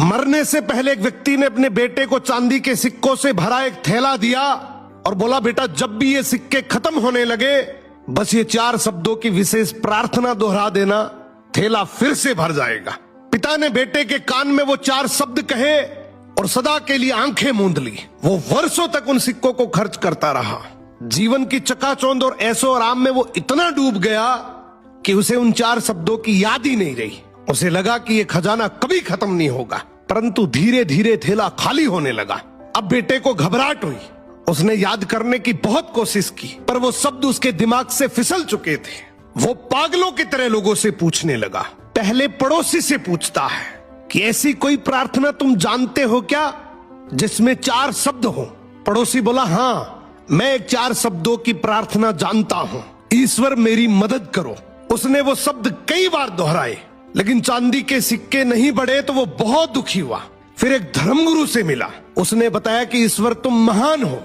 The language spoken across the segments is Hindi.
मरने से पहले एक व्यक्ति ने अपने बेटे को चांदी के सिक्कों से भरा एक थैला दिया और बोला, बेटा जब भी ये सिक्के खत्म होने लगे बस ये 4 शब्दों की विशेष प्रार्थना दोहरा देना, थैला फिर से भर जाएगा। पिता ने बेटे के कान में वो 4 शब्द कहे और सदा के लिए आंखें मूंद ली। वो वर्षों तक उन सिक्कों को खर्च करता रहा। जीवन की चकाचौंध और ऐशो आराम में वो इतना डूब गया कि उसे उन 4 शब्दों की याद ही नहीं रही। उसे लगा कि ये खजाना कभी खत्म नहीं होगा, परंतु धीरे धीरे थैला खाली होने लगा। अब बेटे को घबराहट हुई। उसने याद करने की बहुत कोशिश की, पर वो शब्द उसके दिमाग से फिसल चुके थे। वो पागलों की तरह लोगों से पूछने लगा। पहले पड़ोसी से पूछता है कि ऐसी कोई प्रार्थना तुम जानते हो क्या जिसमें 4 शब्द हो? पड़ोसी बोला, हाँ मैं 4 शब्दों की प्रार्थना जानता हूं, ईश्वर मेरी मदद करो। उसने वो शब्द कई बार दोहराए, लेकिन चांदी के सिक्के नहीं बढ़े तो वो बहुत दुखी हुआ। फिर एक धर्मगुरु से मिला। उसने बताया कि ईश्वर तुम महान हो,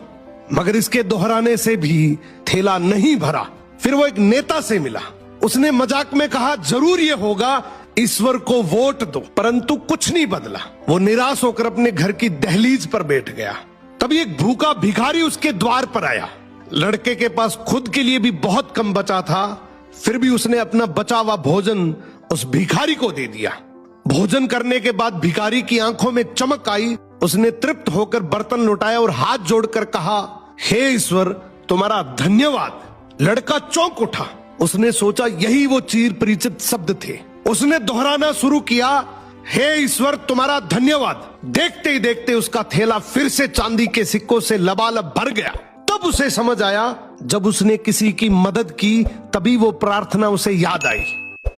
मगर इसके दोहराने से भी थैला नहीं भरा। फिर वो एक नेता से मिला। उसने मजाक में कहा, जरूर ये होगा, ईश्वर को वोट दो, परंतु कुछ नहीं बदला। वो निराश होकर अपने घर की दहलीज पर बैठ गया। तभी एक भूखा भिखारी उसके द्वार पर आया। लड़के के पास खुद के लिए भी बहुत कम बचा था, फिर भी उसने अपना बचा हुआ भोजन उस भिखारी को दे दिया। भोजन करने के बाद भिखारी की आंखों में चमक आई। उसने तृप्त होकर बर्तन लौटाया और हाथ जोड़कर कहा, हे ईश्वर तुम्हारा धन्यवाद। लड़का चौंक उठा। उसने सोचा यही वो चिर परिचित शब्द थे। उसने दोहराना शुरू किया, हे ईश्वर तुम्हारा धन्यवाद। देखते ही देखते उसका थैला फिर से चांदी के सिक्कों से लबालब भर गया। तब उसे समझ आया, जब उसने किसी की मदद की तभी वो प्रार्थना उसे याद आई।